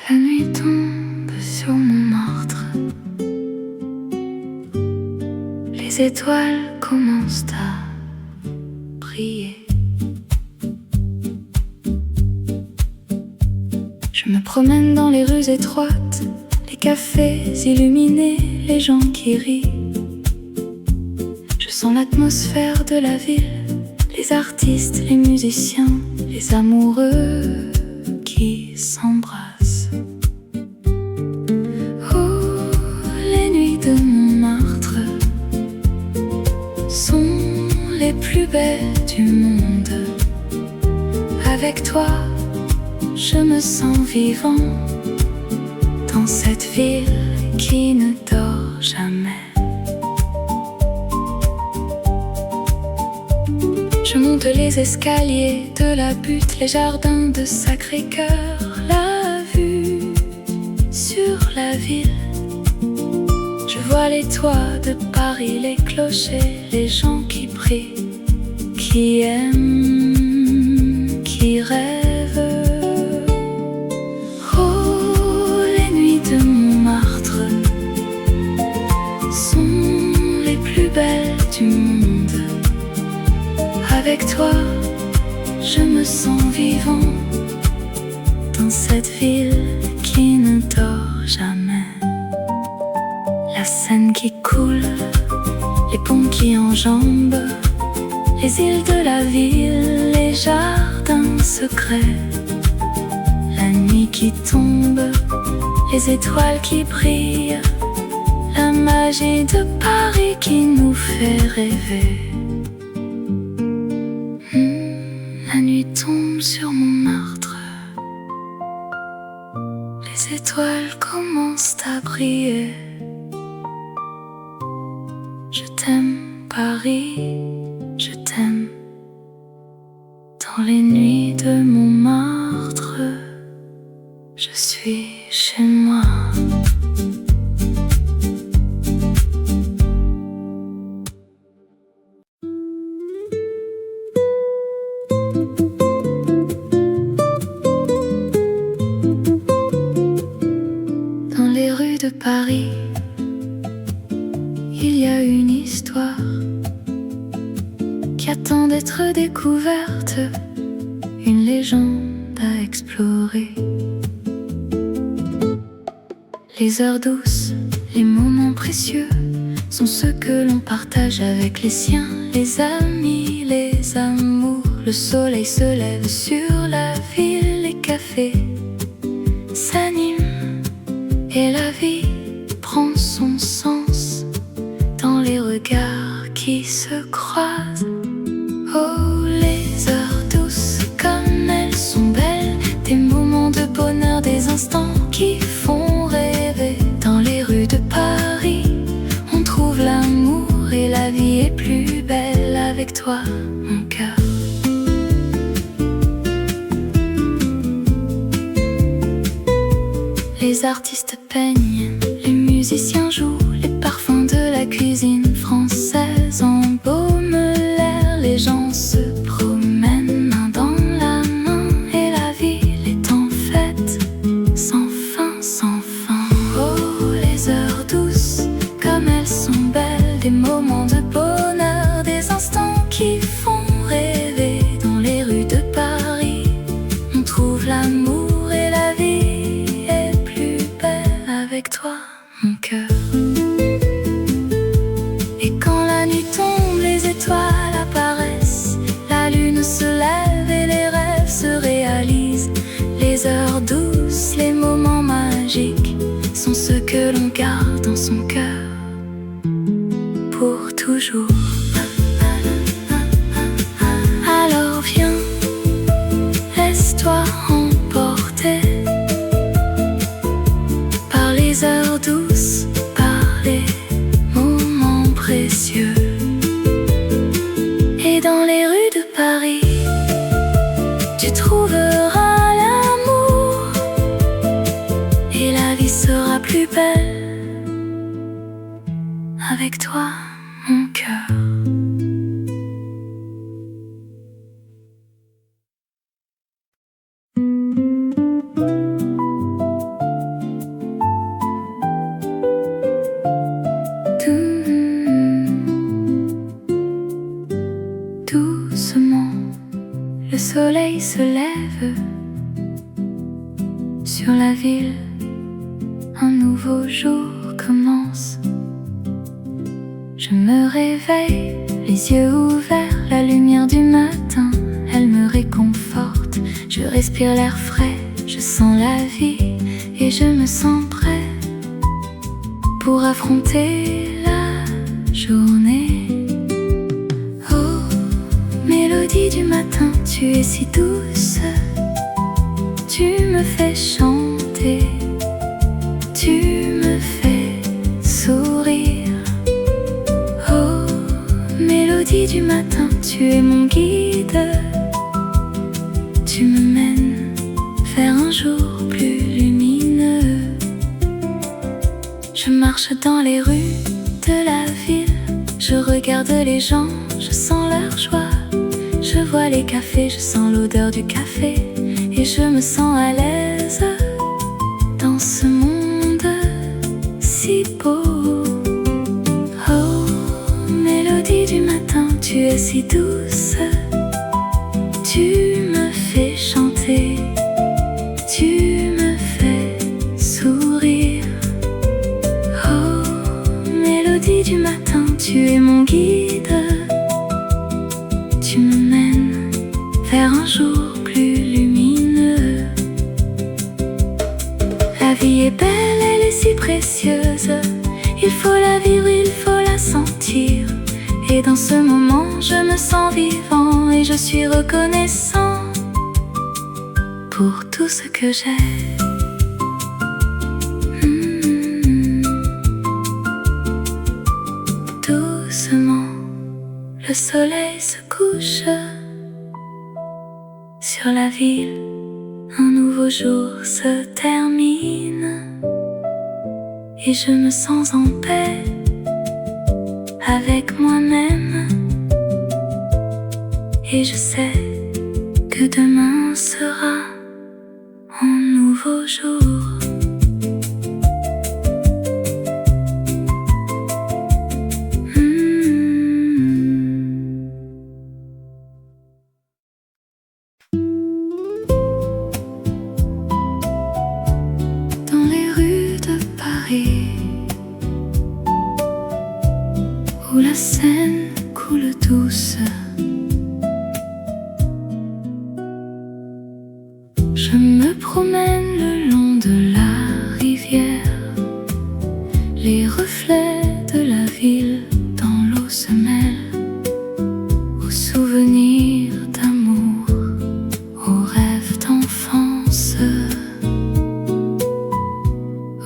La nuit tombe sur Montmartre. Les étoiles commencent à briller. Je me promène dans les rues étroites, les cafés illuminés, les gens qui rient. Je sens l'atmosphère de la ville, les artistes, les musiciens, les amoureux qui s'embrassent. Oh, les nuits de Montmartre sont les plus belles du monde. Avec toi, je me sens vivant dans cette ville qui ne dort jamais. Je monte les escaliers de la butte, les jardins de Sacré-Cœur, la vue sur la ville. Je vois les toits de Paris, les clochers, les gens qui prient, qui aiment, qui rêvent. Oh, les nuits de Montmartre sont les plus belles du monde. Avec toi, je me sens vivant dans cette ville qui ne dort jamais. La Seine qui coule, les ponts qui enjambent, les îles de la ville, les jardins secrets. La nuit qui tombe, les étoiles qui brillent, la magie de Paris qui nous fait rêver. La nuit tombe sur Montmartre, les étoiles commencent à briller. Je t'aime Paris, je t'aime. Dans les nuits de Montmartre, je suis chez moi. Dans les rues de Paris, il y a une histoire qui attend d'être découverte, une légende à explorer. Les heures douces, les moments précieux sont ceux que l'on partage avec les siens, les amis, les amours. Le soleil se lève sur la ville, les cafés s'animent et la vie prend son sens dans les regards qui se croisent. Oh, les heures douces, comme elles sont belles, des moments de bonheur, des instants qui font rêver. Dans les rues de Paris, on trouve l'amour et la vie est plus belle avec toi, mon cœur. Les artistes peignent, les musiciens jouent, les parfums de la cuisine française embaument l'air. Les gens se promènent main dans la main et la ville est en fête, sans fin, sans fin. Oh, les heures douces, comme elles sont belles, des moments de bonheur, des instants qui font rêver. Dans les rues de Paris, on trouve l'amour et la vie est plus belle avec toi, mon cœur. Et quand la nuit tombe, les étoiles apparaissent, la lune se lève et les rêves se réalisent. Les heures douces, les moments magiques sont ceux que l'on garde dans son cœur pour toujours. Alors viens, laisse-toi emporter par les heures douces, par les moments précieux. Et dans les rues de Paris, tu trouveras l'amour et la vie sera plus belle avec toi, mon cœur. Sur la ville, un nouveau jour commence. Je me réveille, les yeux ouverts, la lumière du matin, elle me réconforte. Je respire l'air frais, je sens la vie et je me sens prêt pour affronter la journée. Oh, mélodie du matin, tu es si douce, tu me fais chanter, tu me fais sourire. Oh, mélodie du matin, tu es mon guide, tu me mènes vers un jour plus lumineux. Je marche dans les rues de la ville, je regarde les gens, je sens leur joie. Je vois les cafés, je sens l'odeur du café et je me sens à l'aise dans ce monde si beau. Oh, mélodie du matin, tu es si douce, tu me fais chanter, tu me fais sourire. Oh, mélodie du matin, tu es mon guide, tu me mènes vers un jour plus lumineux. La vie est belle, elle est si précieuse, il faut la vivre, il faut la sentir. Et dans ce moment, je me sens vivant et je suis reconnaissant pour tout ce que j'ai. Doucement, le soleil se couche sur la ville, un nouveau jour se termine et je me sens en paix avec moi-même. Et je sais que demain sera un nouveau jour. Dans les rues de Paris, où la Seine coule douce, je me promène le long de la rivière. Les reflets de la ville dans l'eau se mêlent aux souvenirs d'amour, aux rêves d'enfance.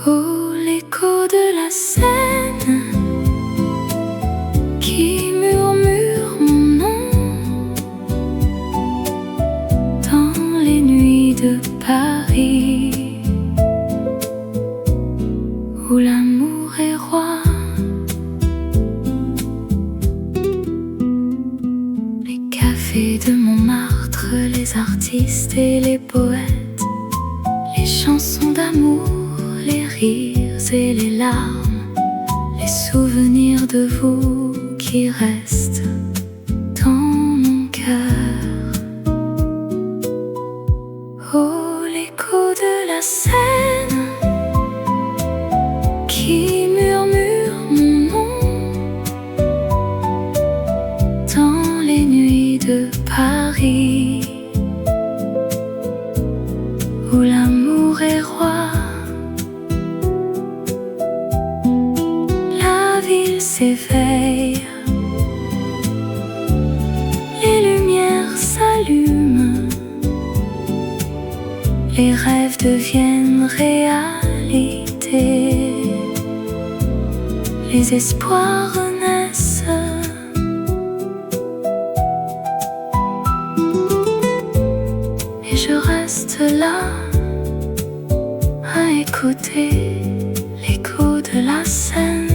Oh, l'écho de la Seine qui murmure mon nom dans les nuits de Paris, où l'amour est roi. Les cafés de Montmartre, les artistes et les poètes, les chansons d'amour, les rires et les larmes, les souvenirs de vous qui restent dans mon cœur. Oh, l'écho de la Seine qui murmure mon nom dans les nuits de Paris, où l'amour est roi. La ville s'éveille, les lumières s'allument, les rêves deviennent réalité, les espoirs renaissent. Et je reste là à écouter l'écho de la Seine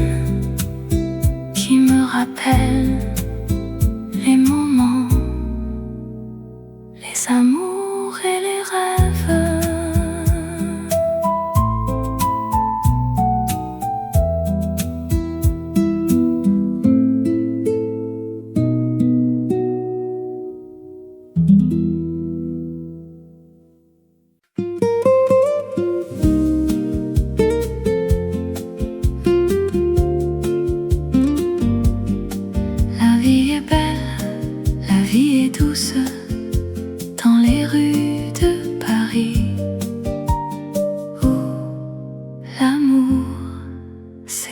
qui me rappelle les moments, les amours et les rêves.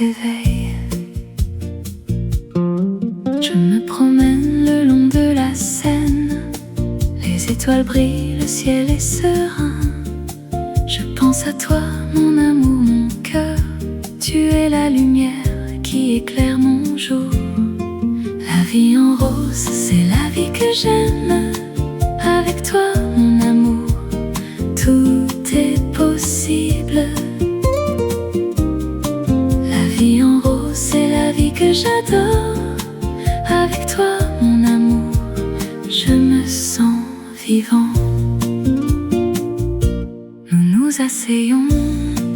s'éveille. Je me promène le long de la Seine, les étoiles brillent, le ciel est serein. Je pense à toi, mon amour, mon cœur. Tu es la lumière qui éclaire mon jour. La vie en rose, c'est la vie que j'aime. Avec toi, mon amour, tout est possible. La vie en rose, c'est la vie que j'adore. Avec toi, mon amour, je me sens vivant. Nous nous asseyons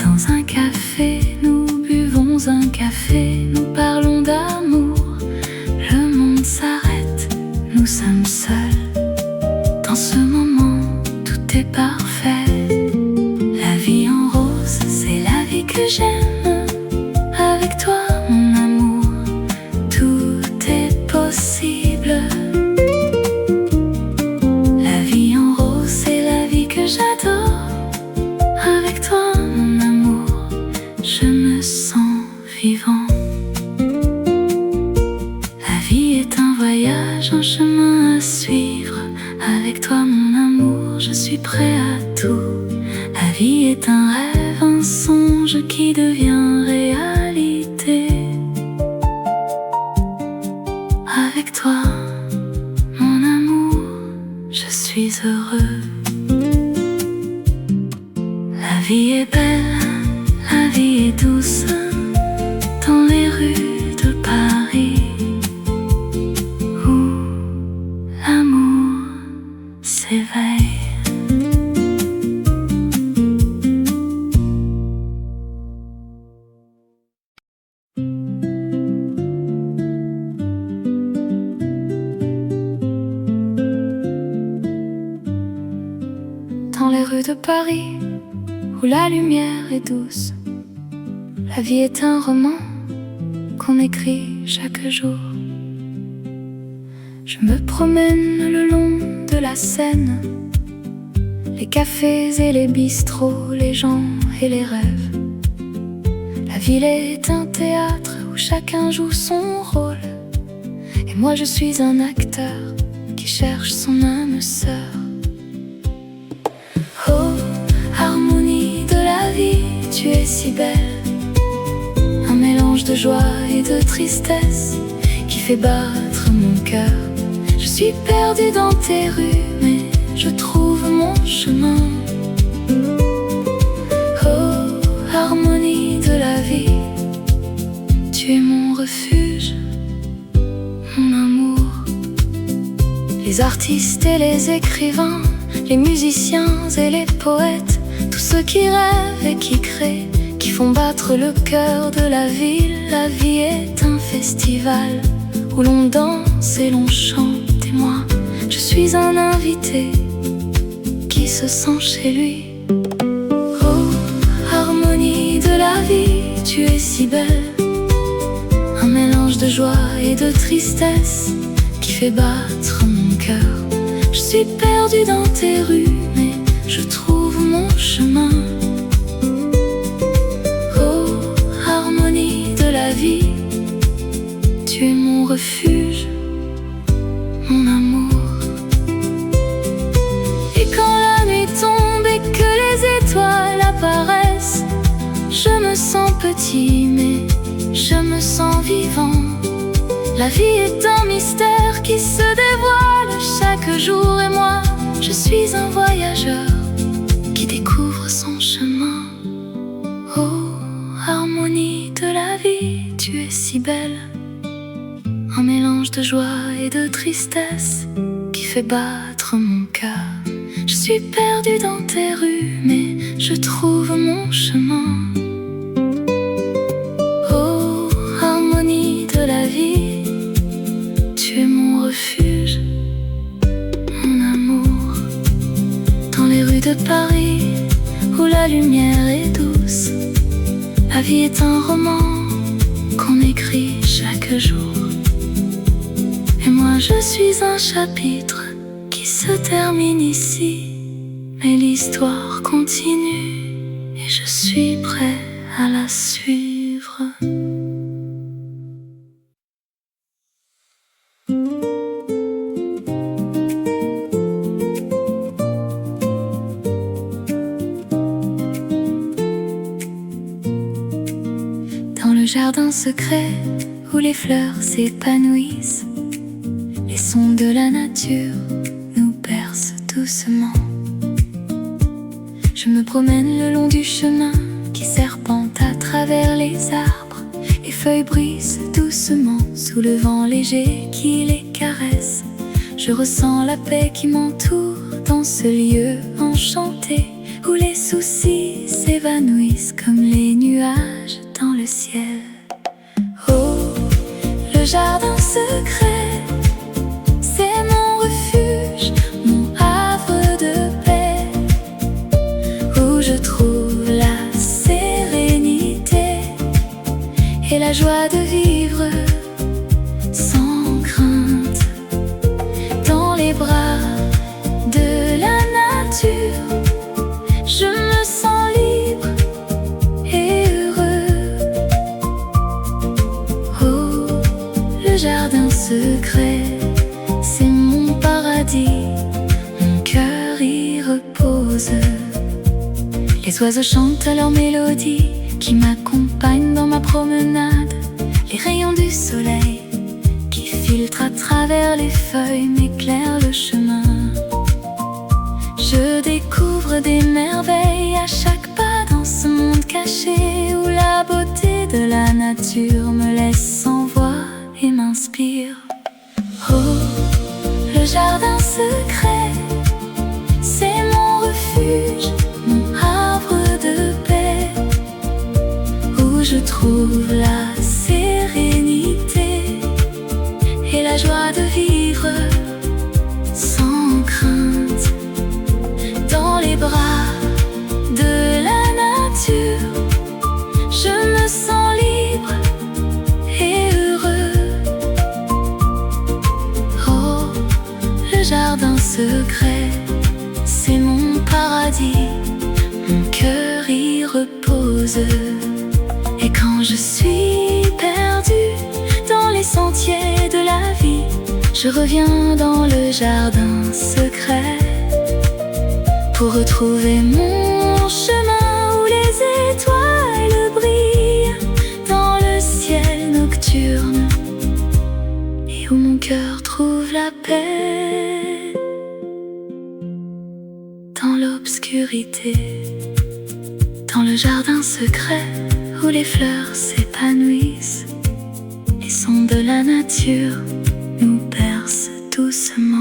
dans un café, nous buvons un café, nous parlons d'amour. Le monde s'arrête, nous sommes seuls. Dans ce moment, tout est parfait. La vie en rose, c'est la vie que j'aime. Avec toi, mon amour, tout est possible. La vie en rose, c'est la vie que j'adore. Avec toi, mon amour, je me sens vivant. La vie est un voyage, un chemin à suivre. Avec toi, mon amour, je suis prêt à tout. La vie est un rêve, un songe qui devient réalité. Avec toi, mon amour, je suis heureux. La vie est belle, la vie est douce, dans les rues de Paris, où l'amour s'éveille. Dans les rues de Paris, où la lumière est douce, la vie est un roman qu'on écrit chaque jour. Je me promène le long de la Seine, les cafés et les bistrots, les gens et les rêves. La ville est un théâtre où chacun joue son rôle, et moi je suis un acteur qui cherche son âme sœur. Oh, harmonie de la vie, tu es si belle, un mélange de joie et de tristesse qui fait battre mon cœur. Je suis perdu dans tes rues, mais je trouve mon chemin. Oh, harmonie de la vie, tu es mon refuge, mon amour. Les artistes et les écrivains, les musiciens et les poètes, tous ceux qui rêvent et qui créent, qui font battre le cœur de la ville. La vie est un festival où l'on danse et l'on chante. Et moi, je suis un invité qui se sent chez lui. Oh, harmonie de la vie, tu es si belle, un mélange de joie et de tristesse qui fait battre mon cœur. Je suis perdu dans tes rues, mais je trouve mon chemin. Oh, harmonie de la vie, tu es mon refuge, mon amour. Et quand la nuit tombe et que les étoiles apparaissent, je me sens petit, mais je me sens vivant. La vie est un mystère qui se dévoile chaque jour, et moi, je suis un voyageur qui découvre son chemin. Oh, harmonie de la vie, tu es si belle, un mélange de joie et de tristesse qui fait battre mon cœur. Je suis perdu dans tes rues, mais je trouve mon chemin. Oh, harmonie de la vie, tu es mon refuge, mon amour. Dans les rues de Paris, où la lumière est douce, la vie est un roman qu'on écrit chaque jour. Et moi je suis un chapitre qui se termine ici, mais l'histoire continue et je suis prêt à la suivre. jardin secret où les fleurs s'épanouissent. Les sons de la nature nous bercent doucement. Je me promène le long du chemin qui serpente à travers les arbres. Les feuilles brisent doucement sous le vent léger qui les caresse. Je ressens la paix qui m'entoure dans ce lieu enchanté où les soucis s'évanouissent comme les nuages dans le ciel. Oh, le jardin secret, c'est mon refuge, mon havre de paix, où je trouve la sérénité et la joie de vivre sans crainte. Dans les bras de la nature, je me sens libre et heureux. Oh, le jardin secret, c'est mon paradis, mon cœur y repose. Les oiseaux chantent leur mélodie qui m'accompagnent dans ma promenade. Les rayons du soleil qui filtrent à travers les feuilles m'éclairent le chemin. Je découvre des merveilles à chaque pas dans ce monde caché où la beauté de la nature me laisse sans voix et m'inspire. Oh, le jardin secret, c'est mon refuge, mon havre de paix, où je trouve la sérénité et la joie de vivre sans crainte. Dans les bras de la nature, je me sens libre et heureux. Oh, le jardin secret, c'est mon paradis, mon cœur y repose. Et quand je suis perdue dans les sentiers de la vie, je reviens dans le jardin secret pour retrouver mon chemin où les étoiles brillent dans le ciel nocturne et où mon cœur trouve la paix dans l'obscurité. Dans le jardin secret où les fleurs s'épanouissent, les sons de la nature nous bercent doucement.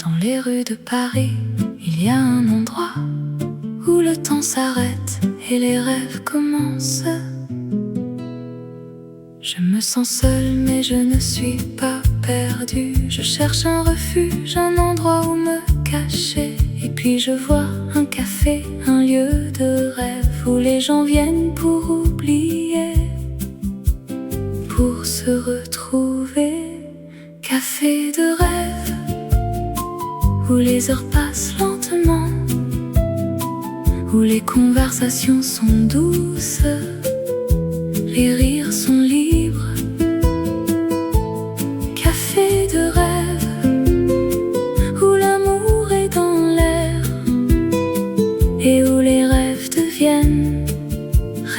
Dans les rues de Paris, il y a un endroit où le temps s'arrête et les rêves commencent. Je me sens seule mais je ne suis pas perdue. Je cherche un refuge, un endroit où me cacher. Et puis je vois un café, un lieu de rêve où les gens viennent pour oublier, pour se retrouver. Café de rêve où les heures passent lentement, où les conversations sont douces, les rires sont libres. Café de rêve où l'amour est dans l'air et où les rêves deviennent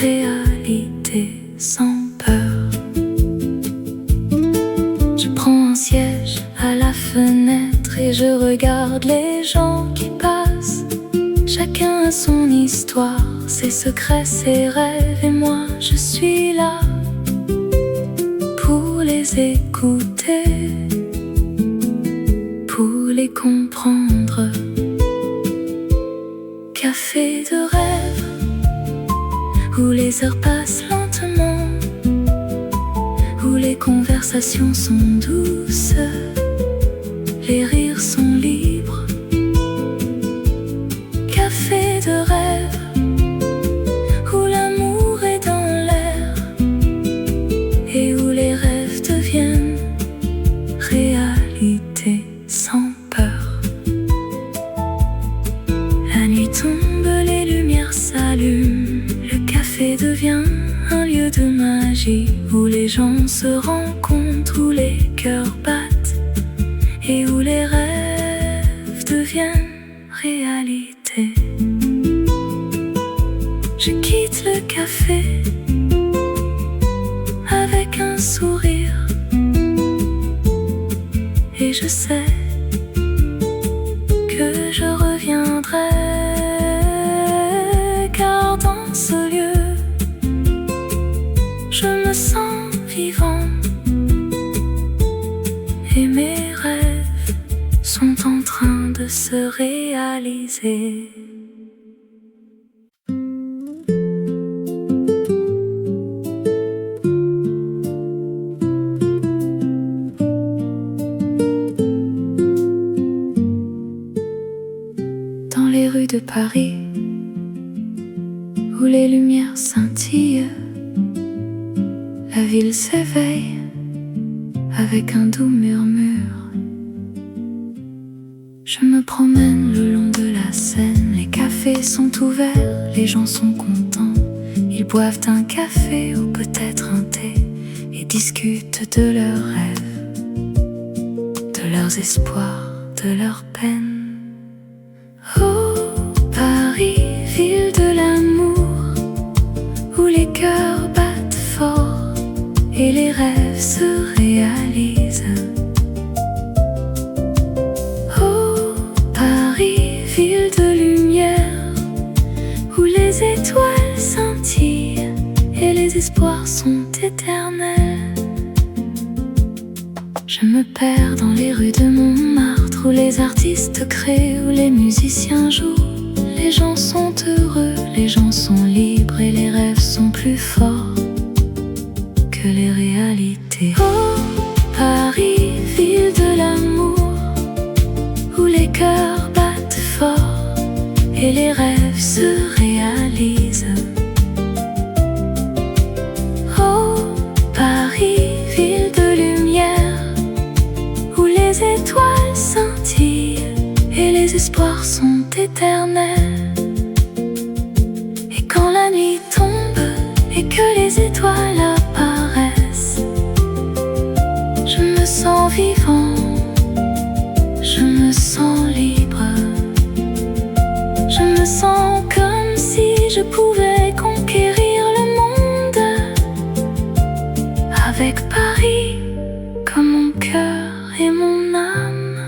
réalité sans peur. Je prends un siège à la fenêtre et je regarde les gens qui passent. Chacun a son histoire, ses secrets, ses rêves, et moi je suis là pour les écouter, pour les comprendre. Café de rêve où les heures passent lentement, où les conversations sont douces, les rires sont libres. Café de rêve où l'amour est dans l'air et où les rêves deviennent réalité sans peur. La nuit tombe, les lumières s'allument, devient un lieu de magie où les gens se rencontrent, où les cœurs battent et où les rêves deviennent réalité. Je quitte le café avec un sourire et je sais que je reviendrai, car dans ce lieu je me sens vivant et mes rêves sont en train de se réaliser. Dans les rues de Paris, où les lumières scintillent, la ville s'éveille avec un doux murmure. Je me promène le long de la Seine, les cafés sont ouverts, les gens sont contents. Ils boivent un café ou peut-être un thé et discutent de leurs rêves, de leurs espoirs, de leurs peines. Oh, Paris, ville de l'amour, où les cœurs battent fort et les rêves se réalisent. Oh, Paris, ville de lumière, où les étoiles scintillent et les espoirs sont éternels. Je me perds dans les rues de Montmartre, où les artistes créent, où les musiciens jouent. Les gens sont heureux, les gens sont libres et les rêves sont plus forts que les réalités. Oh, Paris, ville de l'amour, où les cœurs battent fort et les rêves se réalisent. Oh, Paris, ville de lumière, où les étoiles scintillent et les espoirs sont éternels. Et quand la nuit tombe et que les étoiles apparaissent, je me sens vivant, je me sens libre. Je me sens comme si je pouvais conquérir le monde, avec Paris comme mon cœur et mon âme.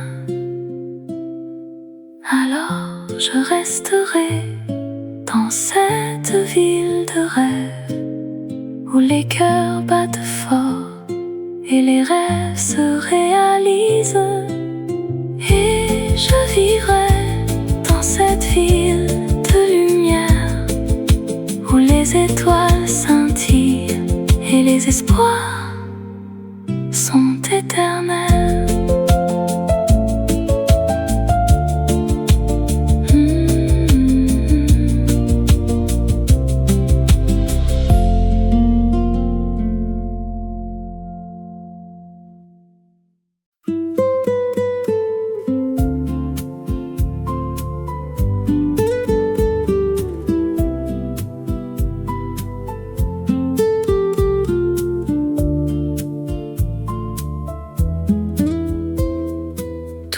Alors je resterai dans cette ville de rêve, où les cœurs battent fort et les rêves se réalisent. Et je vivrai dans cette ville de lumière, où les étoiles scintillent et les espoirs sont éternels.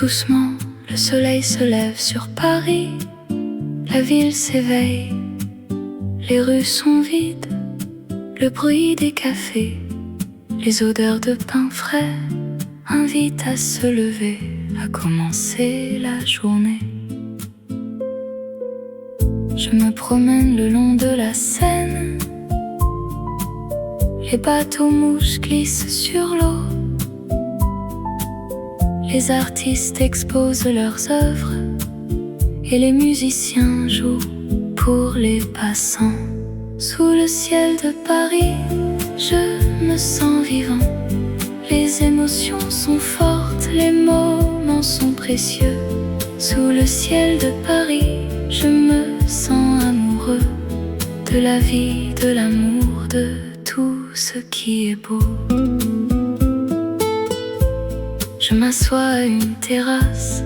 Doucement, le soleil se lève sur Paris, la ville s'éveille, les rues sont vides, le bruit des cafés, les odeurs de pain frais invitent à se lever, à commencer la journée. Je me promène le long de la Seine, les bateaux-mouches glissent sur l'eau. Les artistes exposent leurs œuvres et les musiciens jouent pour les passants. Sous le ciel de Paris, je me sens vivant. Les émotions sont fortes, les moments sont précieux. Sous le ciel de Paris, je me sens amoureux de la vie, de l'amour, de tout ce qui est beau. Je m'assois à une terrasse,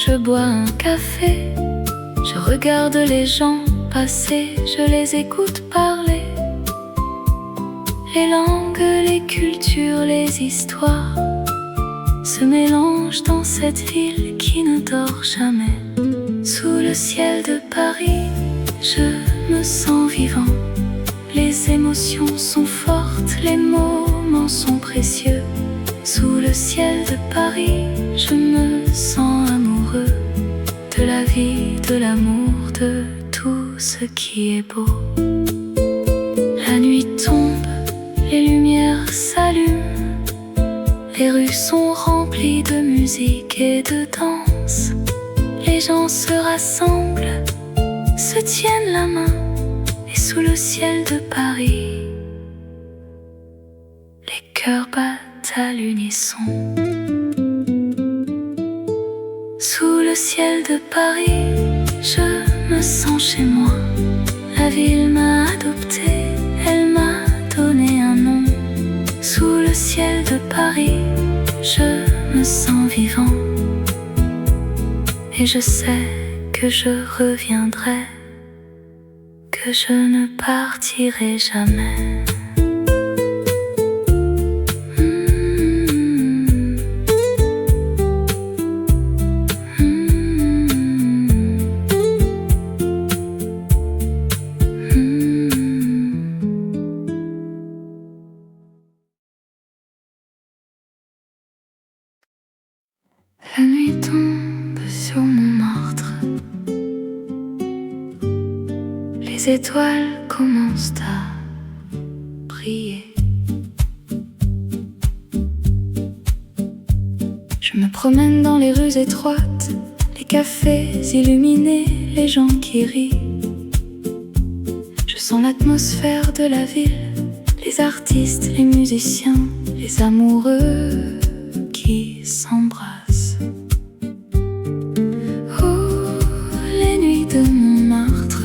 je bois un café, je regarde les gens passer, je les écoute parler. Les langues, les cultures, les histoires se mélangent dans cette ville qui ne dort jamais. Sous le ciel de Paris, je me sens vivant. Les émotions sont fortes, les moments sont précieux. Sous le ciel de Paris, je me sens amoureux de la vie, de l'amour, de tout ce qui est beau. La nuit tombe, les lumières s'allument, les rues sont remplies de musique et de danse. Les gens se rassemblent, se tiennent la main, et sous le ciel de Paris, les cœurs battent à l'unisson. Sous le ciel de Paris, je me sens chez moi. La ville m'a adopté, elle m'a donné un nom. Sous le ciel de Paris, je me sens vivant. Et je sais que je reviendrai, que je ne partirai jamais. La nuit tombe sur Montmartre, les étoiles commencent à briller. Je me promène dans les rues étroites, les cafés illuminés, les gens qui rient. Je sens l'atmosphère de la ville, les artistes, les musiciens, les amoureux qui s'embrassent. Oh, les nuits de Montmartre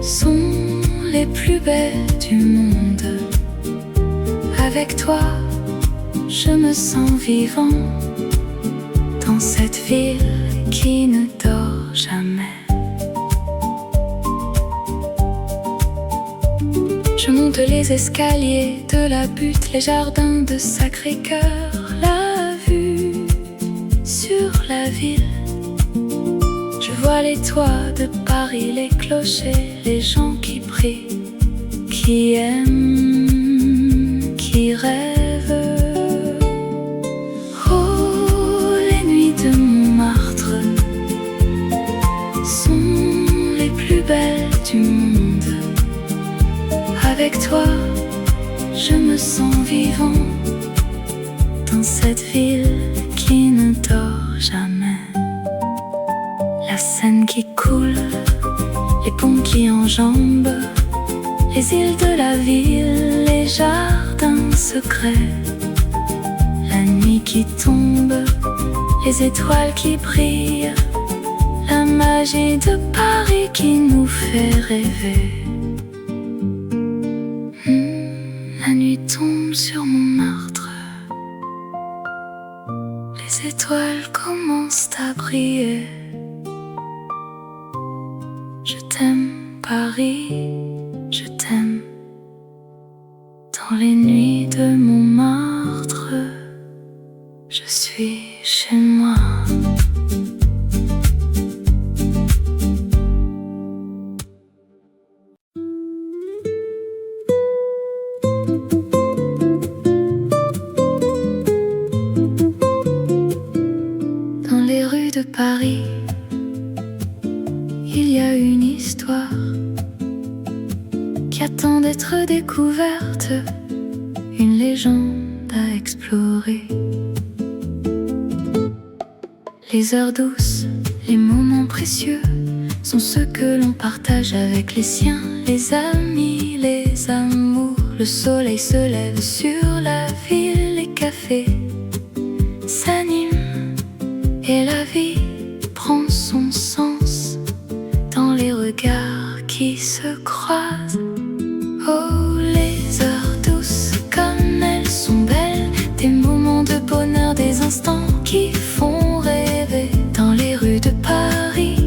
sont les plus belles du monde. Avec toi, je me sens vivant dans cette ville qui ne dort jamais. Je monte les escaliers de la butte, les jardins de Sacré-Cœur, la vue sur la ville. Je vois les toits de Paris, les clochers, les gens qui prient, qui aiment, qui rêvent. Oh, les nuits de Montmartre sont les plus belles du monde. Avec toi, je me sens vivant dans cette ville qui ne dort jamais. La Seine qui coule, les ponts qui enjambent, les îles de la ville, les jardins secrets. La nuit qui tombe, les étoiles qui brillent, la magie de Paris qui nous fait rêver. La nuit tombe sur Montmartre, les étoiles commencent à briller. Je t'aime Paris, je t'aime. Dans les nuits de Montmartre, je suis chez moi. Dans les rues de Paris, il y a une histoire qui attend d'être découverte, une légende à explorer. Les heures douces, les moments précieux sont ceux que l'on partage avec les siens, les amis, les amours. Le soleil se lève sur la ville, les cafés s'animent et la vie prend son sens dans les regards qui se croisent. Oh, les heures douces, comme elles sont belles, des moments de bonheur, des instants qui font rêver. Dans les rues de Paris,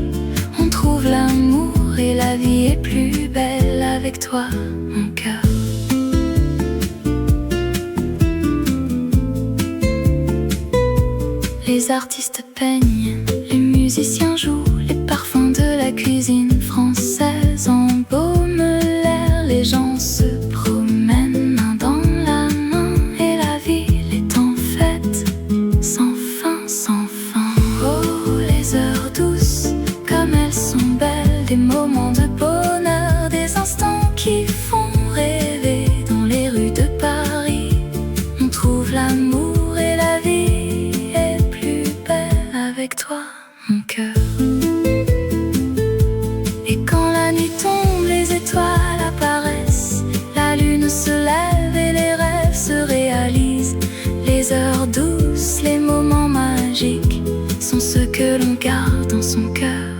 on trouve l'amour et la vie est plus belle avec toi, mon cœur. Les artistes peignent, les musiciens jouent, les parfums de la cuisine française embaument l'air. Les gens se promènent main dans la main et la ville est en fête, sans fin, sans fin. Oh, les heures douces, comme elles sont belles, des moments de bonheur, des instants qui font rêver. Dans les rues de Paris, on trouve l'amour et la vie est plus belle avec toi, mon cœur. Et quand la nuit tombe, les étoiles apparaissent, la lune se lève et les rêves se réalisent. Les heures douces, les moments magiques sont ceux que l'on garde dans son cœur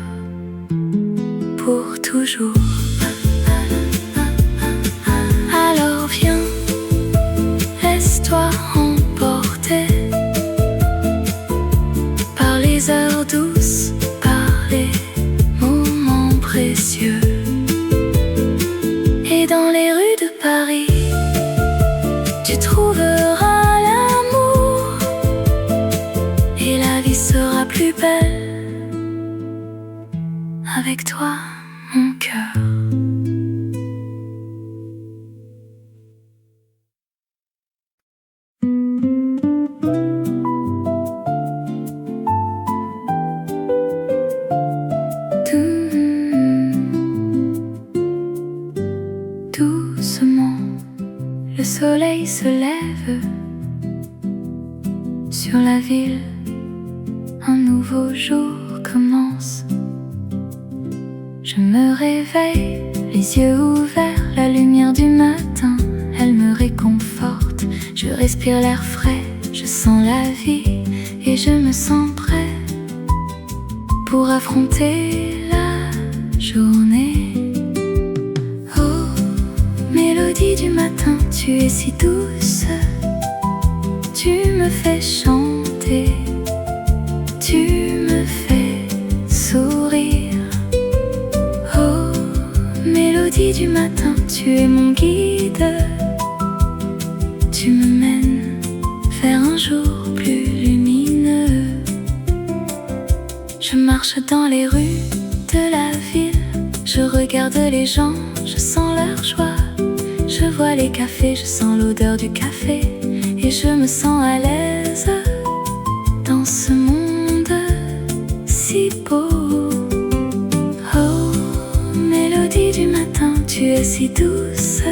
pour toujours. Alors viens, laisse-toi emporter par les heures douces, par les moments précieux. Et dans les rues de Paris, tu trouveras l'amour et la vie sera plus belle avec toi, mon cœur. Doucement, le soleil se lève sur la ville, un nouveau jour commence. Je me réveille, les yeux ouverts, la lumière du matin, elle me réconforte. Je respire l'air frais, je sens la vie et je me sens prêt pour affronter la journée. Oh, mélodie du matin, tu es si douce, tu me fais chanter, tu me fais sourire. Oh, mélodie du matin, tu es mon guide, tu me mènes vers un jour plus lumineux. Je marche dans les rues de la ville, je regarde les gens, je sens leur joie. Je vois les cafés, je sens l'odeur du café et je me sens à l'aise dans ce monde si beau. Oh, mélodie du matin, tu es si douce,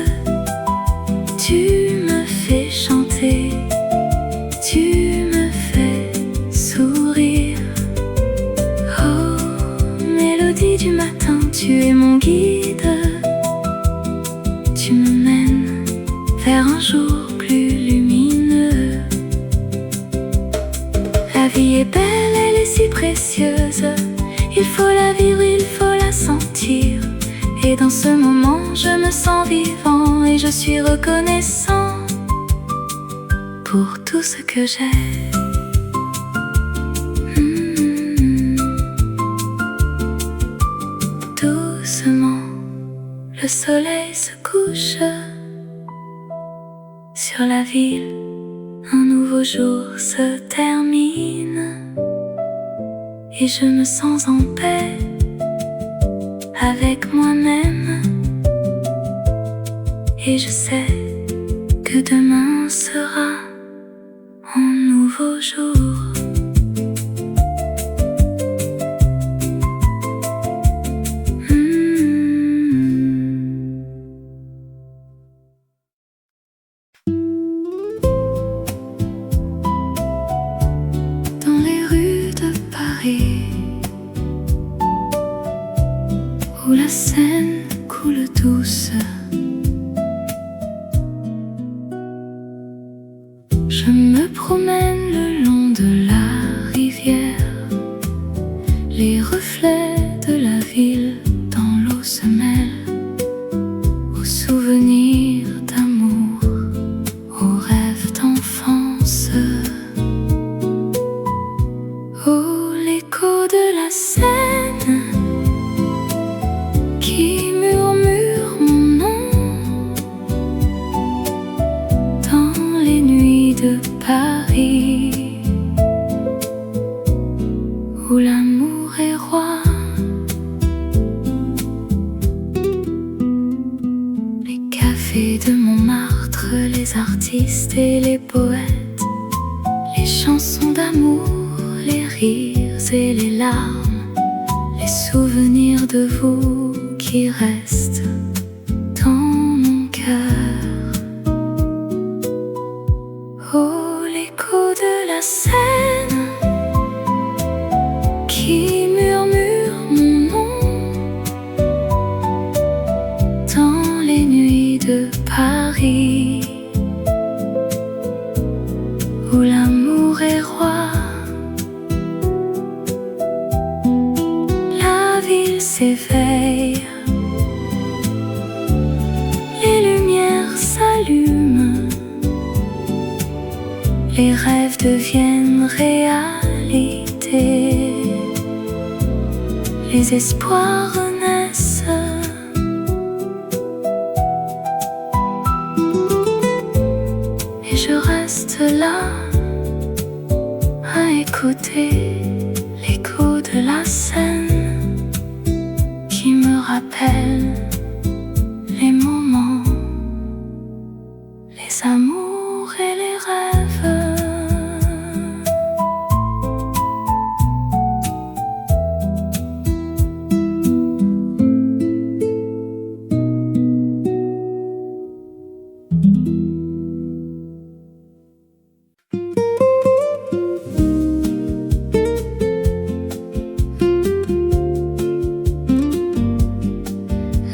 tu me fais chanter, tu me fais sourire. Oh, mélodie du matin, tu es mon guide, tu me mènes vers un jour plus lumineux. La vie est belle, elle est si précieuse, il faut la vivre, il faut la sentir. Et dans ce moment, je me sens vivant et je suis reconnaissant pour tout ce que j'ai. Doucement, le soleil se couche sur la ville, un nouveau jour se termine et je me sens en paix avec moi-même. Et je sais que demain sera un nouveau jour. Où la Seine coule douce, je me promène le long de la rivière. Les reflets de la ville dans l'eau se mêlent aux souvenirs d'amour, aux rêves d'enfance. Oh, l'écho de la Seine qui murmure mon nom dans les nuits de Paris. artistes et les poètes, les chansons d'amour, les rires et les larmes, les souvenirs de vous qui restent dans mon cœur. Oh, l'écho de la Seine qui murmure mon nom dans les nuits de Paris, où l'amour est roi. La ville s'éveille, les lumières s'allument, les rêves deviennent réalité, les espoirs renaissent. Et je reste là à écouter l'écho de la Seine qui me rappelle les moments, les amours et les rêves.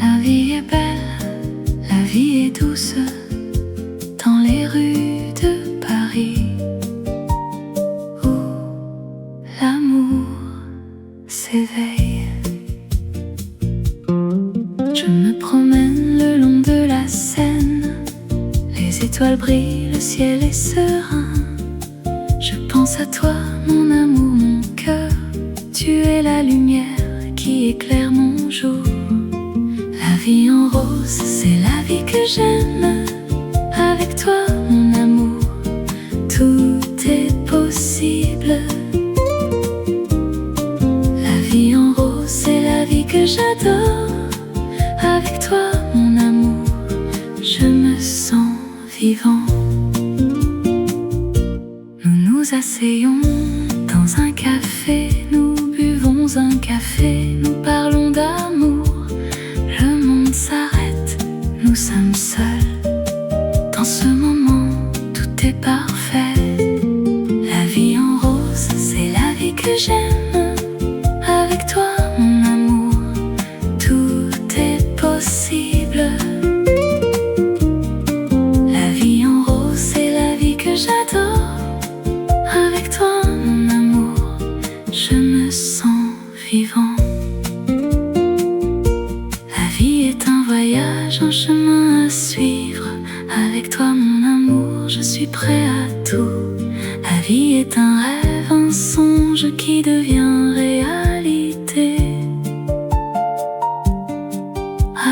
La vie est belle, la vie est douce dans les rues de Paris, où l'amour s'éveille. Je me promène le long de la Seine, les étoiles brillent, le ciel est serein. Je pense à toi, mon amour, mon cœur, tu es la lumière qui éclaire mon jour. La vie en rose, c'est la vie que j'aime. Avec toi, mon amour, tout est possible. La vie en rose, c'est la vie que j'adore. Avec toi, mon amour, je me sens vivant. Nous nous asseyons dans un café, nous buvons un café, nous parlons d'amour. Le monde s'arrête, nous sommes seuls. Dans ce moment, tout est parfait. La vie en rose, c'est la vie que j'aime. Avec toi, mon amour, tout est possible. La vie en rose, c'est la vie que j'adore. Avec toi, mon amour, je me sens vivant. La vie est un voyage, un chemin à suivre. Avec toi, mon amour, je suis prêt à tout. La vie est un rêve, un songe qui devient réalité.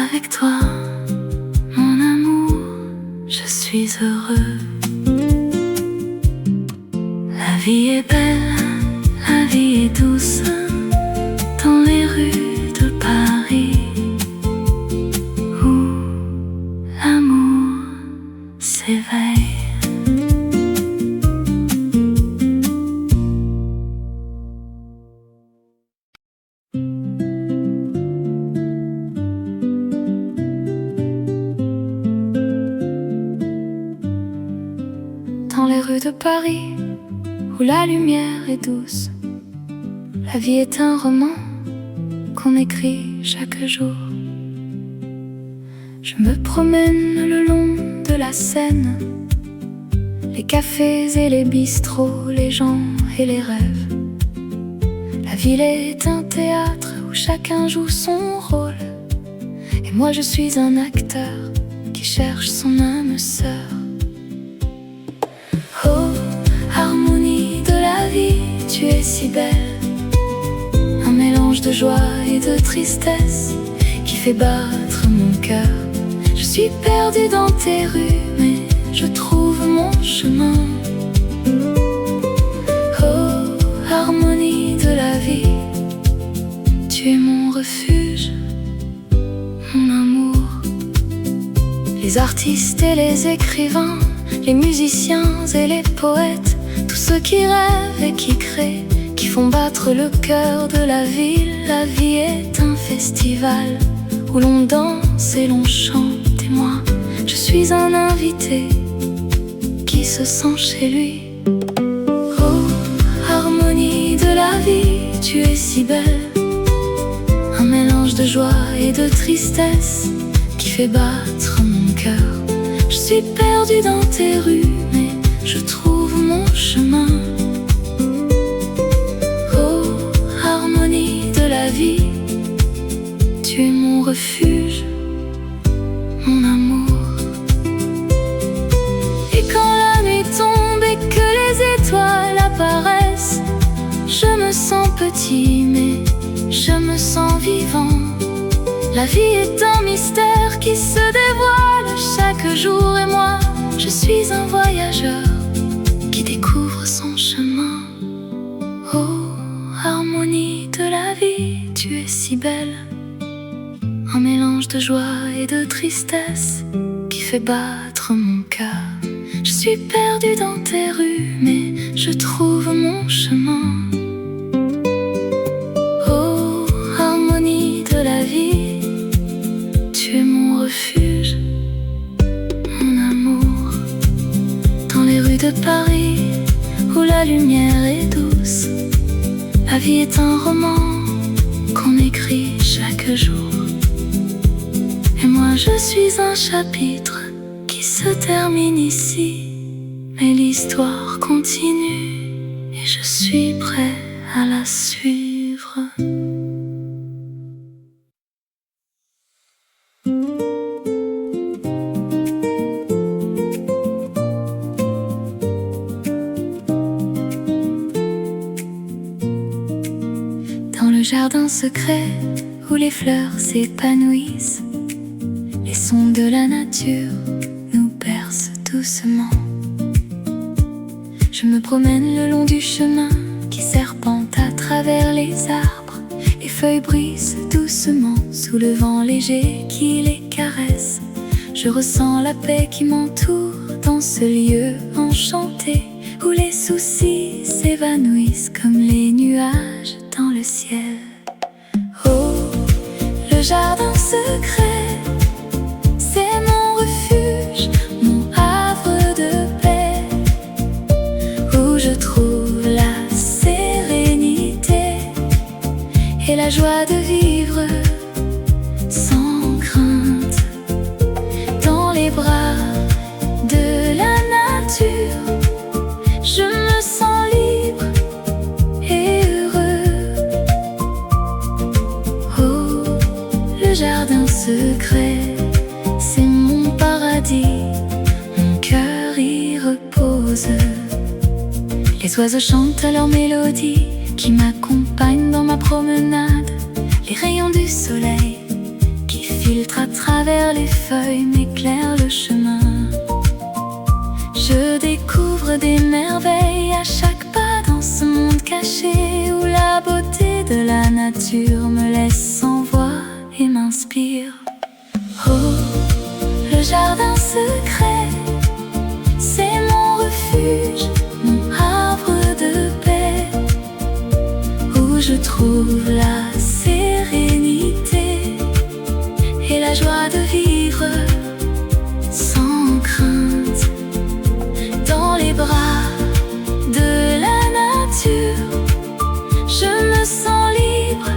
Avec toi, mon amour, je suis heureux. La vie est belle, la vie est douce dans les rues de Paris, où l'amour s'éveille. Dans les rues de Paris, où la lumière est douce, la vie est un roman qu'on écrit chaque jour. Je me promène le long de la Seine, les cafés et les bistrots, les gens et les rêves. La ville est un théâtre où chacun joue son rôle, et moi je suis un acteur qui cherche son âme sœur. Oh, harmonie de la vie, tu es si belle, un mélange de joie et de tristesse qui fait battre mon cœur. Je suis perdu dans tes rues, mais je trouve mon chemin. Oh, harmonie de la vie, tu es mon refuge, mon amour. Les artistes et les écrivains les musiciens et les poètes, tous ceux qui rêvent et qui créent, qui font battre le cœur de la ville. La vie est un festival où l'on danse et l'on chante, et moi, je suis un invité qui se sent chez lui. Oh, harmonie de la vie, tu es si belle, un mélange de joie et de tristesse qui fait battre mon cœur. Je suis perdue dans tes rues, mais je trouve mon chemin. Oh, harmonie de la vie, tu es mon refuge, mon amour. Et quand la nuit tombe et que les étoiles apparaissent, je me sens petit, mais je me sens vivant. La vie est un mystère qui se dévoile chaque jour, et moi, je suis un voyageur qui découvre son chemin. Oh, harmonie de la vie, tu es si belle, un mélange de joie et de tristesse qui fait battre mon cœur. Je suis perdue dans tes rues, mais je trouve mon chemin. Oh, harmonie de la vie, tu es mon refuge, mon amour. Dans les rues de Paris, où la lumière est douce, la vie est un roman qu'on écrit chaque jour. Et moi je suis un chapitre qui se termine ici, mais l'histoire continue et je suis prêt à la suivre. Dans le jardin secret où les fleurs s'épanouissent, les sons de la nature nous bercent doucement. Je me promène le long du chemin qui serpente à travers les arbres. Les feuilles brisent doucement sous le vent léger qui les caresse. Je ressens la paix qui m'entoure dans ce lieu enchanté où les soucis s'évanouissent comme les nuages dans le ciel. Oh, le jardin secret, c'est mon refuge, mon havre de paix, où je trouve la sérénité et la joie de vivre sans crainte. Dans les bras de la nature, je me sens libre et heureux. Oh, le jardin secret, c'est mon paradis, mon cœur y repose. Les oiseaux chantent leur mélodie qui m'accompagne dans ma promenade. Les rayons du soleil qui filtrent à travers les feuilles m'éclairent le chemin. Je découvre des merveilles à chaque pas dans ce monde caché où la beauté de la nature me laisse sans voix et m'inspire. Oh, le jardin secret, c'est mon refuge, mon havre de paix, où je trouve la sérénité et la joie de vivre sans crainte. Dans les bras de la nature, je me sens libre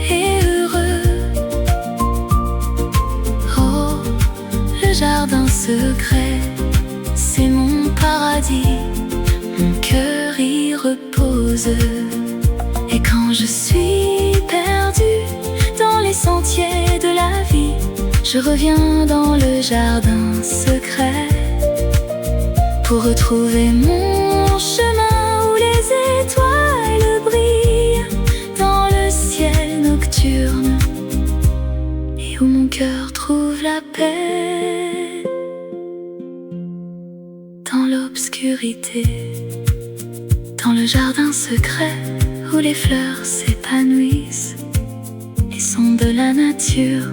et heureux. Oh, le jardin secret, c'est mon paradis, mon cœur y repose. Et quand je suis perdue dans les sentiers de la vie, je reviens dans le jardin secret pour retrouver mon chemin où les étoiles brillent dans le ciel nocturne et où mon cœur trouve la paix dans l'obscurité. Dans le jardin secret où les fleurs s'épanouissent, les sons de la nature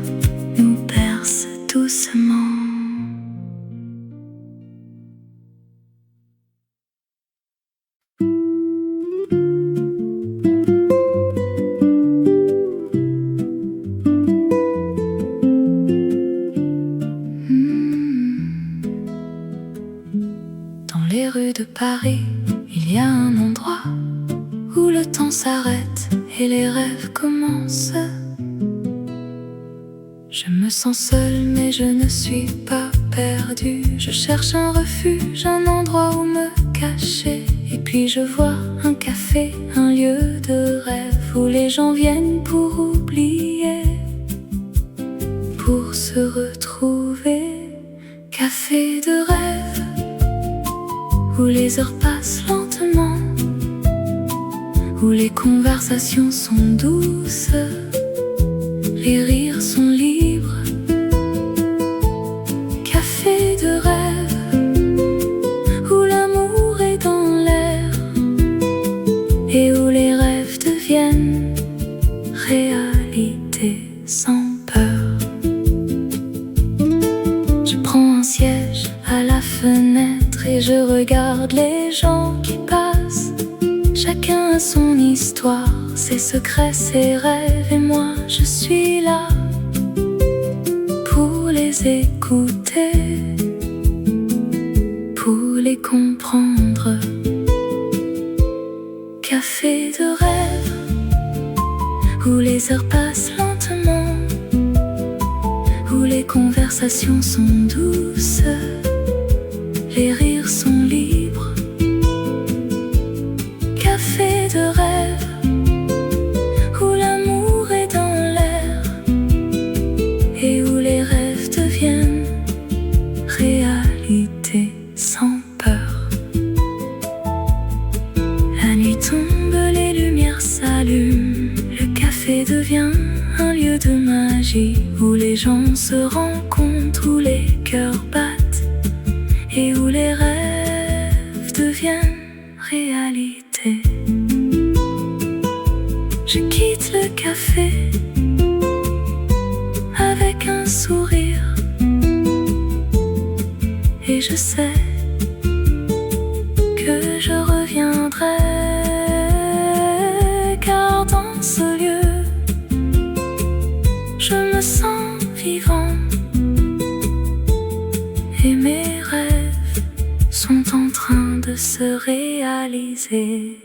nous bercent doucement. France. Je me sens seule mais je ne suis pas perdue. Je cherche un refuge, un endroit où me cacher. Et puis je vois un café, un lieu de rêve où les gens viennent pour oublier, pour se retrouver. Café de rêve où les heures passent lentement, où les conversations sont douces, les rires sont libres. Café de rêve où l'amour est dans l'air et où les rêves deviennent réalité sans peur. Je prends un siège à la fenêtre et je regarde les gens qui passent. Chacun a son histoire, ses secrets, ses rêves, et moi je suis là pour les écouter, pour les comprendre. Café de rêve où les heures passent lentement, où les conversations sont douces, les rires sont libres. Café de rêve où l'amour est dans l'air et où les rêves deviennent réalité sans peur. La nuit tombe, les lumières s'allument, le café devient un lieu de magie où les gens se rencontrent, où les cœurs battent et où les rêves deviennent réalité. Je quitte le café avec un sourire et je sais que je reviendrai, car dans ce lieu je me sens vivant et mes rêves sont en train de se réaliser.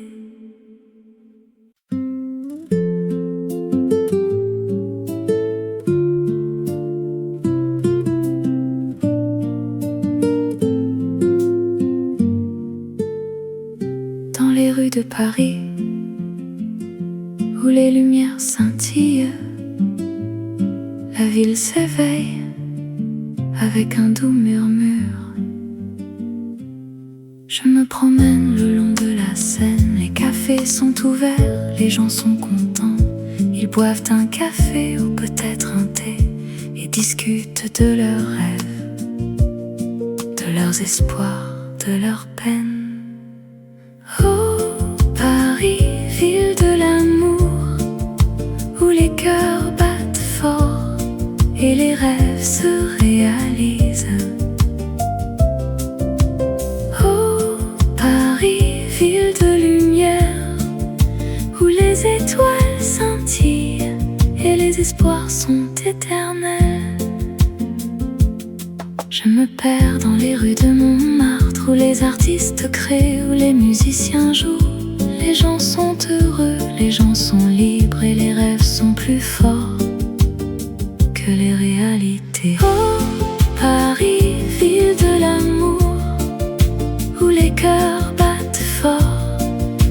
Dans les rues de Paris, où les lumières scintillent, la ville s'éveille avec un doux murmure. Je me promène le long de la Seine, les cafés sont ouverts, les gens sont contents. Ils boivent un café ou peut-être un thé et discutent de leurs rêves, de leurs espoirs, de leurs peines. Oh Paris, ville de l'amour, où les cœurs battent fort et les rêves se réalisent. Oh Paris, ville de lumière, où les étoiles scintillent et les espoirs sont éternels. Je me perds dans les rues de Montmartre, où les artistes créent, où les musiciens jouent. Les gens sont heureux, les gens sont libres et les rêves sont plus forts que les réalités. Oh Paris, ville de l'amour, où les cœurs battent fort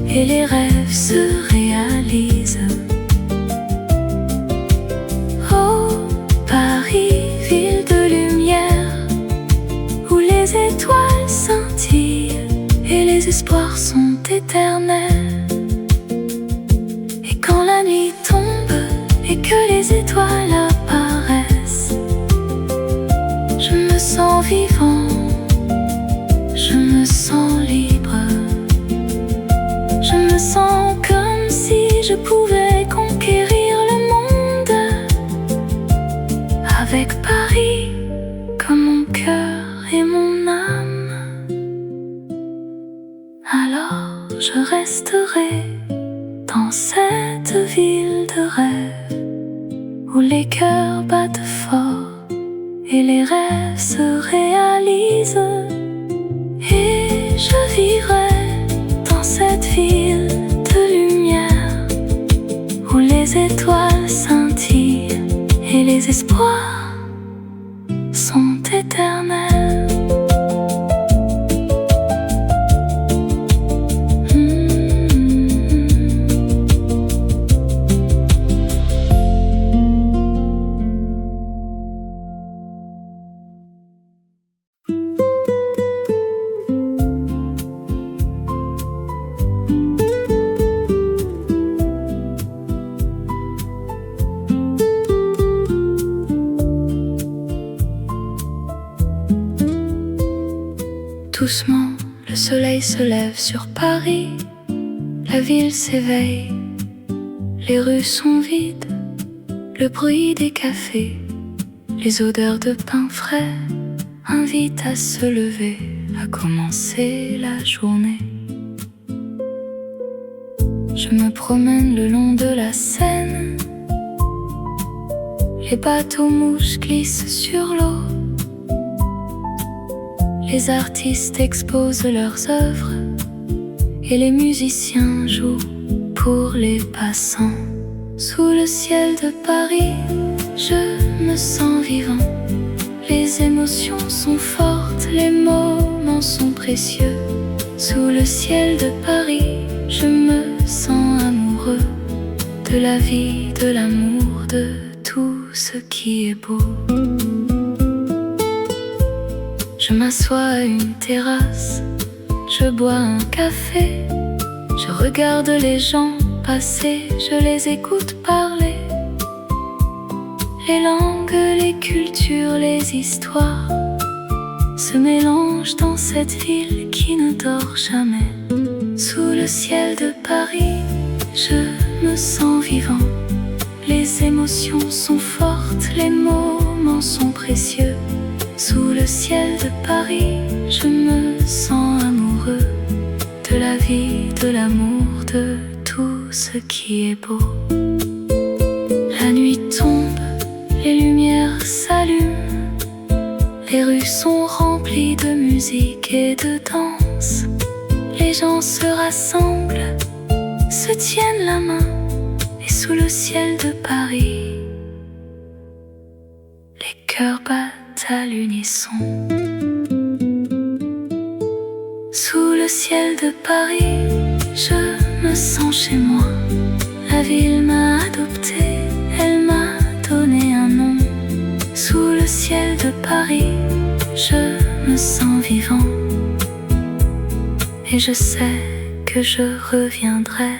et les rêves se réalisent. Oh Paris, ville de lumière, où les étoiles scintillent et les espoirs sont éternels. Et quand la nuit tombe et que les étoiles apparaissent, je me sens vivant, je me sens libre. Je me sens comme si je pouvais conquérir le monde, avec Paris comme mon cœur et mon âme. Alors je resterai dans cette ville de rêve, où les cœurs battent fort et les rêves se réalisent. Et je vivrai dans cette ville de lumière, où les étoiles espoirs sont éternels. Doucement, le soleil se lève sur Paris, la ville s'éveille, les rues sont vides, le bruit des cafés, les odeurs de pain frais invitent à se lever, à commencer la journée. Je me promène le long de la Seine, les bateaux mouches glissent sur l'eau. Les artistes exposent leurs œuvres et les musiciens jouent pour les passants. Sous le ciel de Paris, je me sens vivant. Les émotions sont fortes, les moments sont précieux. Sous le ciel de Paris, je me sens amoureux de la vie, de l'amour, de tout ce qui est beau. Je m'assois à une terrasse, je bois un café, je regarde les gens passer, je les écoute parler. Les langues, les cultures, les histoires se mélangent dans cette ville qui ne dort jamais. Sous le ciel de Paris, je me sens vivant. Les émotions sont fortes, les moments sont précieux. Sous le ciel de Paris, je me sens amoureux de la vie, de l'amour, de tout ce qui est beau. La nuit tombe, les lumières s'allument, les rues sont remplies de musique et de danse. Les gens se rassemblent, se tiennent la main, et sous le ciel de Paris, les cœurs battent à l'unisson. Sous le ciel de Paris, je me sens chez moi. La ville m'a adopté, elle m'a donné un nom. Sous le ciel de Paris, je me sens vivant. Et je sais que je reviendrai,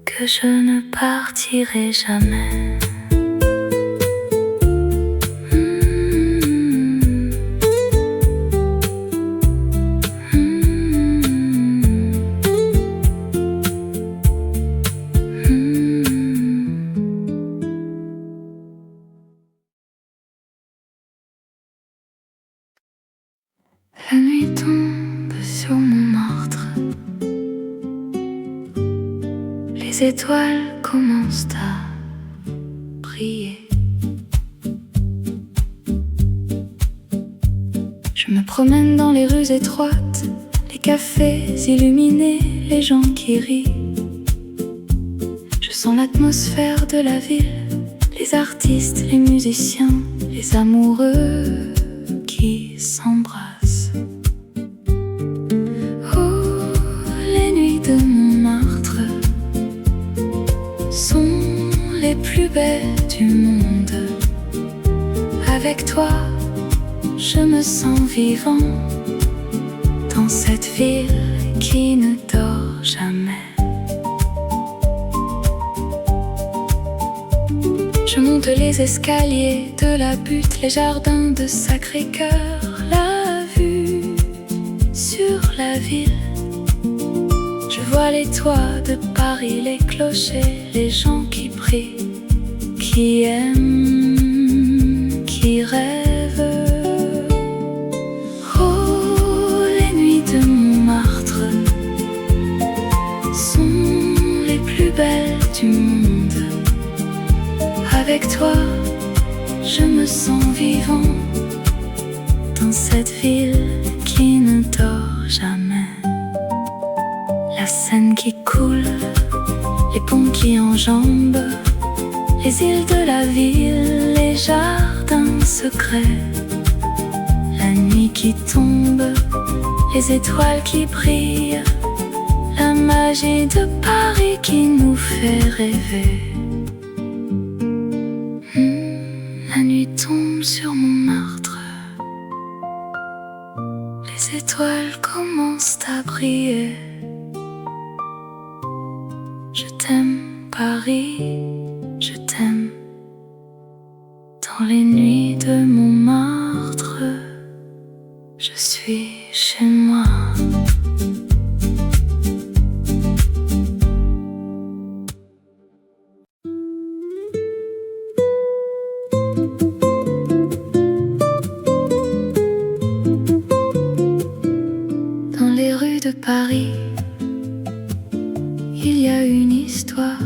que je ne partirai jamais. La nuit tombe sur Montmartre, les étoiles commencent à briller. Je me promène dans les rues étroites, les cafés illuminés, les gens qui rient. Je sens l'atmosphère de la ville, les artistes, les musiciens, les amoureux qui s'embrassent. Les plus belles du monde. Avec toi, je me sens vivant dans cette ville qui ne dort jamais. Je monte les escaliers de la butte, les jardins de Sacré-Cœur, la vue sur la ville. Je vois les toits de Paris, les clochers, les gens qui prient, qui aiment, qui rêvent. Oh, les nuits de Montmartre sont les plus belles du monde. Avec toi, je me sens vivant dans cette ville qui ne dort jamais. La Seine qui coule, les ponts qui enjambent, les îles de la ville, les jardins secrets, la nuit qui tombe, les étoiles qui brillent, la magie de Paris qui nous fait rêver. La nuit tombe sur Montmartre, les étoiles commencent à briller. Je t'aime Paris, je t'aime. Dans les nuits de Montmartre, je suis chez moi. Dans les rues de Paris, il y a une histoire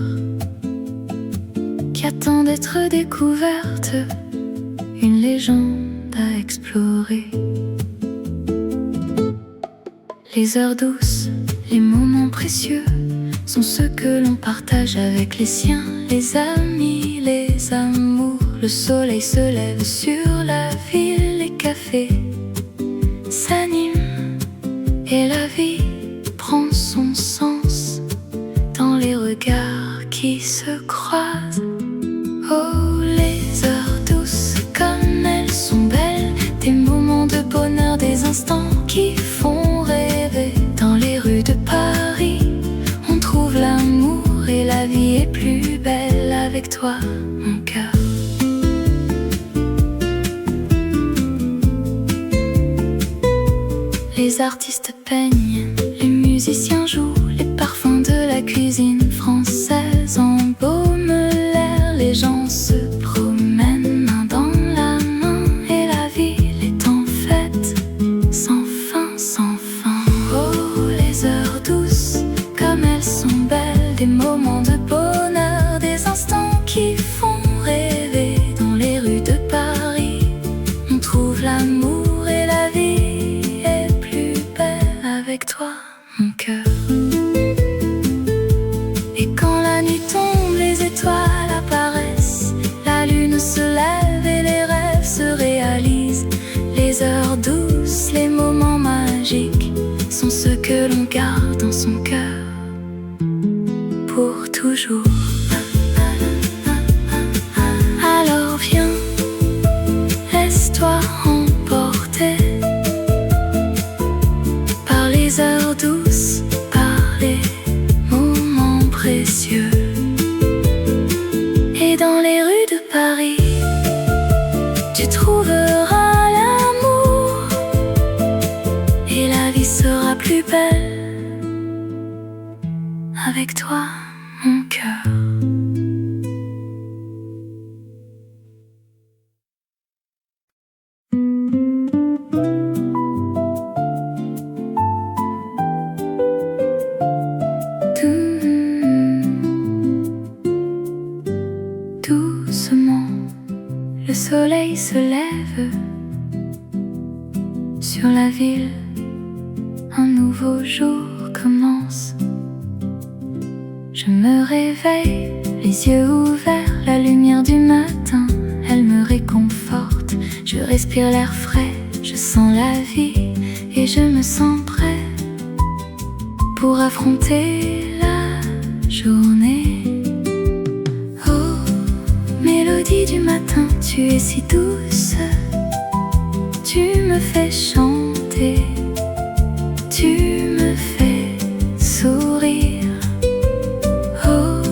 qui attend d'être découverte, une légende à explorer. Les heures douces, les moments précieux sont ceux que l'on partage avec les siens, les amis, les amours. Le soleil se lève sur la ville, les cafés s'animent et la vie prend son sens dans les regards qui se croisent. Oh, les heures douces, comme elles sont belles, des moments de bonheur, des instants qui font rêver. Dans les rues de Paris, on trouve l'amour et la vie est plus belle avec toi, mon cœur. Les artistes peignent, les musiciens jouent, les parfums de la cuisine française embaument l'air, les gens se promènent main dans la main et la ville est en fête, sans fin, sans fin. Oh, les heures douces, comme elles sont belles, des moments de bonheur, des instants qui font rêver. Dans les rues de Paris, on trouve l'amour et la vie est plus belle avec toi, mon cœur. Et quand la nuit tombe, les étoiles apparaissent, la lune se lève et les rêves se réalisent. Les heures douces, les moments magiques sont ceux que l'on garde dans son cœur pour toujours. Alors viens, laisse-toi emporter par les heures douces, par les moments précieux. Et dans les rues de Paris, tu trouveras l'amour et la vie sera plus belle avec toi, mon cœur. Doucement, le soleil se lève sur la ville, un nouveau jour commence. Je me réveille, les yeux ouverts, la lumière du matin, elle me réconforte. Je respire l'air frais, je sens la vie et je me sens prêt pour affronter la journée. Oh, mélodie du matin, tu es si douce, tu me fais chanter, tu me fais sourire. Oh,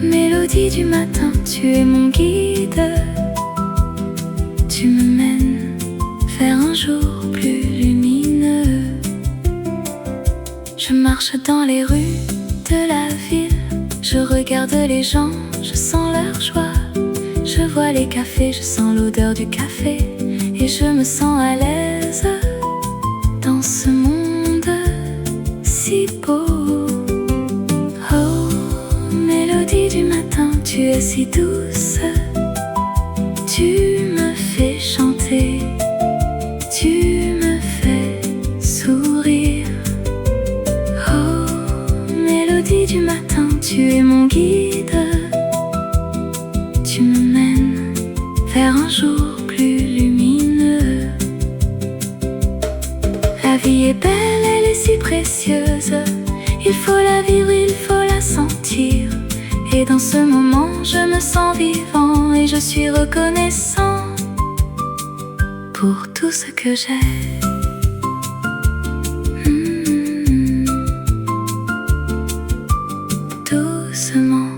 mélodie du matin, tu es mon guide, tu me mènes vers un jour plus lumineux. Je marche dans les rues de la ville, je regarde les gens, je sens leur joie. Je vois les cafés, je sens l'odeur du café et je me sens à l'aise dans ce monde si beau. Oh, mélodie du matin, tu es si douce, tu me fais chanter, tu me fais sourire. Oh, mélodie du matin, tu es mon guide, vers un jour plus lumineux. La vie est belle, elle est si précieuse. Il faut la vivre, il faut la sentir. Et dans ce moment, je me sens vivant et je suis reconnaissant pour tout ce que j'ai. Doucement,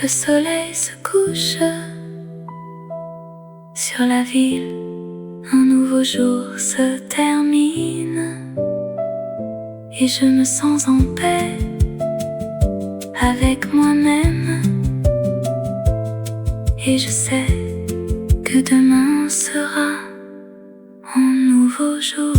le soleil se couche sur la ville. Un nouveau jour se termine et je me sens en paix avec moi-même. Et je sais que demain sera un nouveau jour.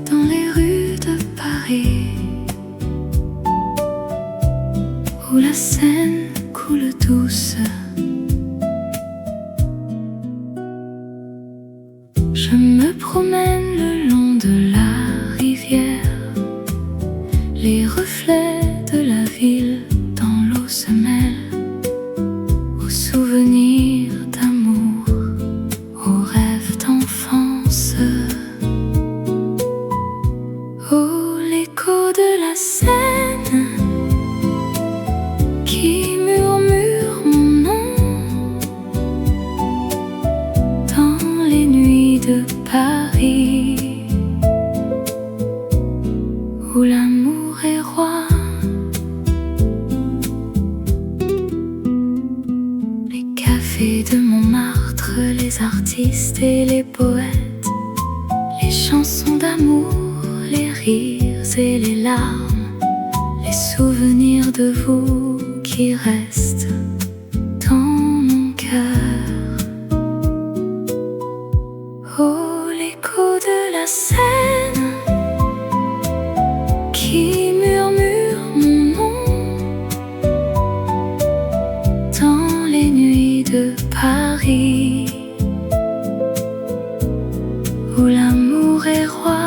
Dans les rues de Paris, où la Seine coule douce, je me promène le long de la rivière. Les reflets de la ville dans l'eau se mêlent aux souvenirs d'amour, aux rêves d'enfance. Oh, l'écho de la Seine qui murmure mon nom dans les nuits de Paris, où l'amour est roi. Les cafés de Montmartre, les artistes et les poètes, les chansons d'amour, les rires et les larmes, les souvenirs de vous qui restent dans mon cœur. Oh, l'écho de la Seine qui murmure mon nom dans les nuits de Paris, où l'amour est roi.